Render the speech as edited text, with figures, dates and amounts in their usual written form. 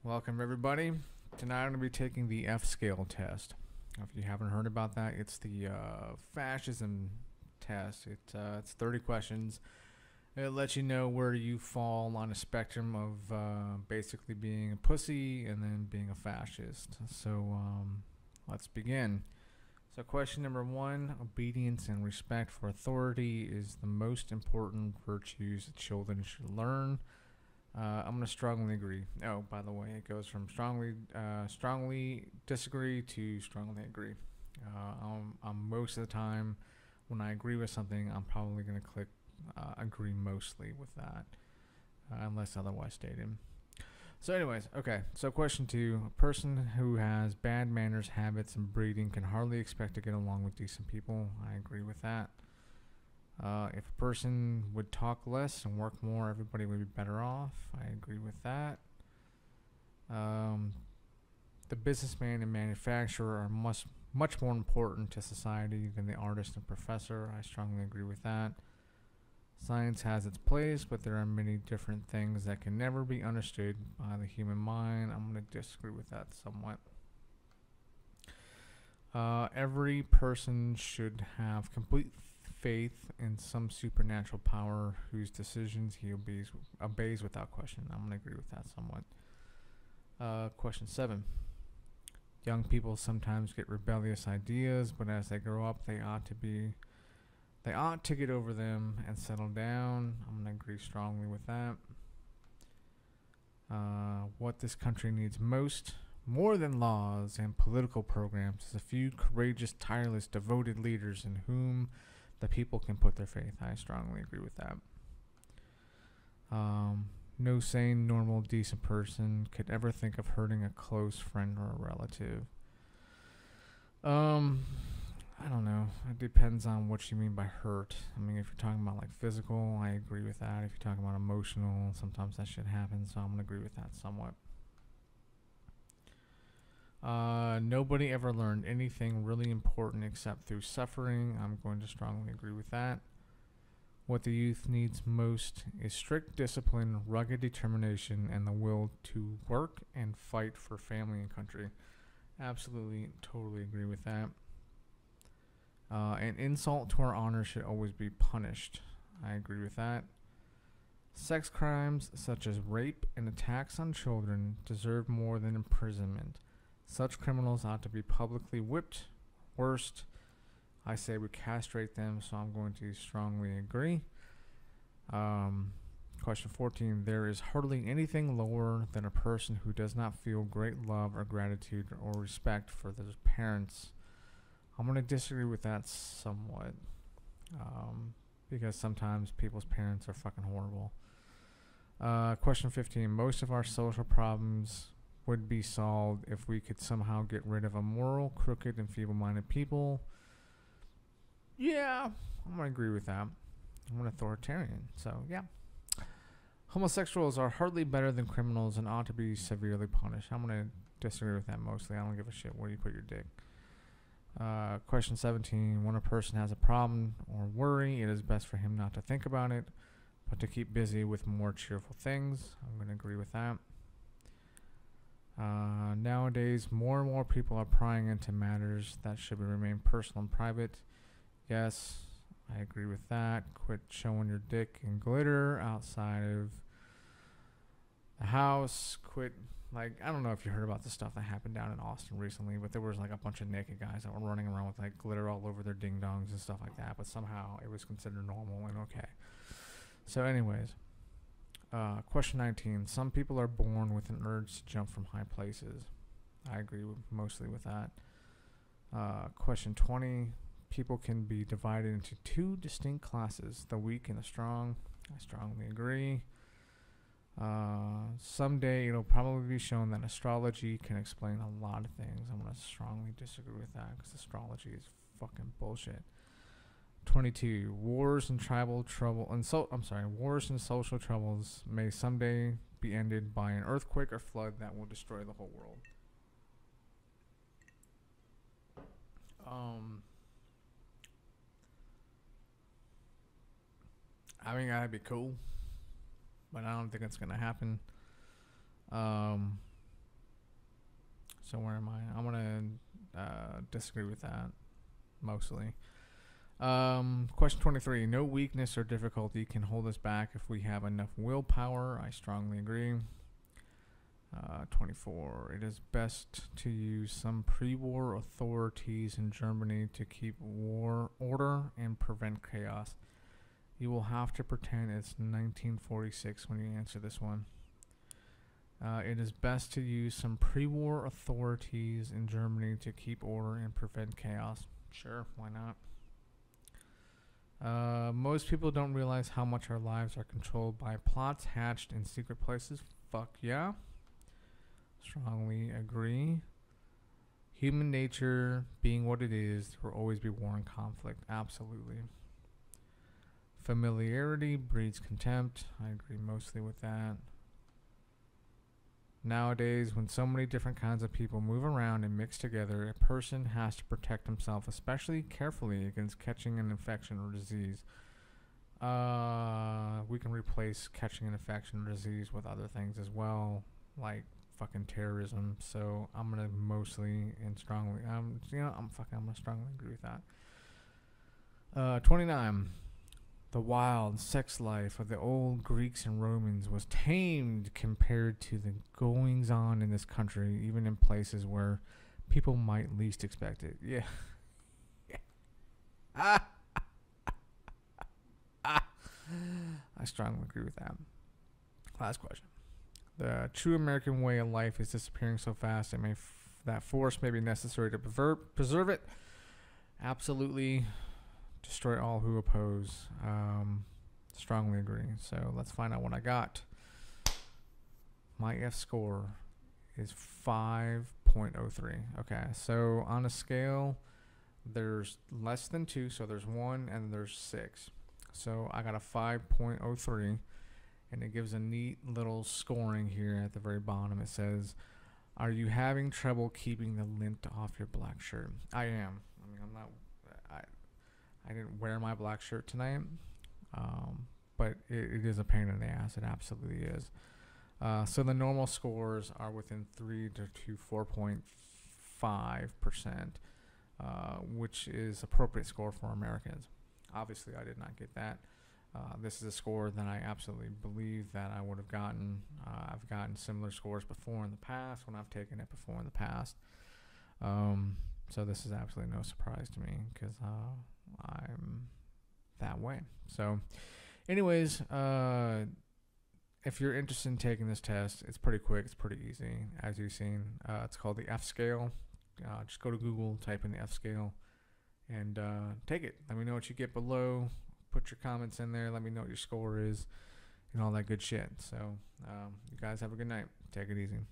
Welcome, everybody. Tonight I'm going to be taking the F scale test. If you haven't heard about that, it's the fascism test. It's 30 questions. It lets you know where you fall on a spectrum of basically being a pussy and then being a fascist. So let's begin. So question number 1, obedience and respect for authority is the most important virtues that children should learn. I'm going to strongly agree. Oh, by the way, it goes from strongly disagree to strongly agree. Most of the time, when I agree with something, I'm probably going to click agree mostly with that, unless otherwise stated. So anyways, okay, so question 2. A person who has bad manners, habits, and breeding can hardly expect to get along with decent people. I agree with that. If a person would talk less and work more, everybody would be better off. I agree with that. The businessman and manufacturer are much more important to society than the artist and professor. I strongly agree with that. Science has its place, but there are many different things that can never be understood by the human mind. I'm going to disagree with that somewhat. Every person should have complete faith in some supernatural power whose decisions he obeys without question. I'm going to agree with that somewhat. Question 7. Young people sometimes get rebellious ideas, but as they grow up, they ought to get over them and settle down. I'm going to agree strongly with that. What this country needs most, more than laws and political programs, is a few courageous, tireless, devoted leaders in whom the people can put their faith. I strongly agree with that. No sane, normal, decent person could ever think of hurting a close friend or a relative. I don't know. It depends on what you mean by hurt. I mean, if you're talking about like physical, I agree with that. If you're talking about emotional, sometimes that shit happens, so I'm going to agree with that somewhat. Nobody ever learned anything really important except through suffering. I'm going to strongly agree with that. What the youth needs most is strict discipline, rugged determination, and the will to work and fight for family and country. Absolutely, totally agree with that. An insult to our honor should always be punished. I agree with that. Sex crimes such as rape and attacks on children deserve more than imprisonment. Such criminals ought to be publicly whipped. Worst, I say we castrate them, so I'm going to strongly agree. Question 14. There is hardly anything lower than a person who does not feel great love or gratitude or respect for their parents. I'm going to disagree with that somewhat, because sometimes people's parents are fucking horrible. Question 15. Most of our social problems would be solved if we could somehow get rid of immoral, crooked, and feeble-minded people. Yeah, I'm going to agree with that. I'm an authoritarian, so yeah. Homosexuals are hardly better than criminals and ought to be severely punished. I'm going to disagree with that mostly. I don't give a shit where you put your dick. Question 17. When a person has a problem or worry, it is best for him not to think about it, but to keep busy with more cheerful things. I'm going to agree with that. Nowadays, more and more people are prying into matters that should remain personal and private. Yes, I agree with that. Quit showing your dick and glitter outside of the house. Quit, like, I don't know if you heard about the stuff that happened down in Austin recently, but there was like a bunch of naked guys that were running around with like glitter all over their ding dongs and stuff like that, but somehow it was considered normal and okay. So anyways, question 19. Some people are born with an urge to jump from high places. I agree mostly with that. Question 20. People can be divided into two distinct classes, the weak and the strong. I strongly agree. Someday it'll probably be shown that astrology can explain a lot of things. I'm going to strongly disagree with that because astrology is fucking bullshit. 22. Wars and wars and social troubles may someday be ended by an earthquake or flood that will destroy the whole world. I mean, that'd be cool, but I don't think it's gonna happen. So where am I? I'm going to disagree with that, mostly. Question 23. No weakness or difficulty can hold us back if we have enough willpower. I strongly agree. 24. It is best to use some pre-war authorities in Germany to keep war order and prevent chaos. You will have to pretend it's 1946 when you answer this one. It is best to use some pre-war authorities in Germany to keep order and prevent chaos. Sure, why not? Most people don't realize how much our lives are controlled by plots hatched in secret places. Fuck yeah. Strongly agree. Human nature being what it is, there will always be war and conflict. Absolutely. Familiarity breeds contempt. I agree mostly with that. Nowadays, when so many different kinds of people move around and mix together, a person has to protect himself, especially carefully, against catching an infection or disease. We can replace catching an infection or disease with other things as well, like fucking terrorism. So I'm gonna mostly and strongly, I'm gonna strongly agree with that. 29. The wild sex life of the old Greeks and Romans was tamed compared to the goings on in this country, even in places where people might least expect it. Yeah. I strongly agree with that. Last question. The true American way of life is disappearing so fast that force may be necessary to preserve it. Absolutely. Destroy all who oppose. Strongly agree. So let's find out what I got. My F score is 5.03. Okay, so on a scale, there's less than 2, so there's 1 and there's 6. So I got a 5.03, and it gives a neat little scoring here at the very bottom. It says, "Are you having trouble keeping the lint off your black shirt?" I am. I mean, I'm not. I didn't wear my black shirt tonight, but it is a pain in the ass. It absolutely is. So the normal scores are within 3 to 4.5%, which is appropriate score for Americans. Obviously, I did not get that. This is a score that I absolutely believe that I would have gotten. I've gotten similar scores before in the past when I've taken it before in the past. So this is absolutely no surprise to me because I'm that way. So anyways, if you're interested in taking this test, it's pretty quick. It's pretty easy, as you've seen. It's called the F scale. Just go to Google, type in the F scale, and take it. Let me know what you get below. Put your comments in there. Let me know what your score is and all that good shit. So you guys have a good night. Take it easy.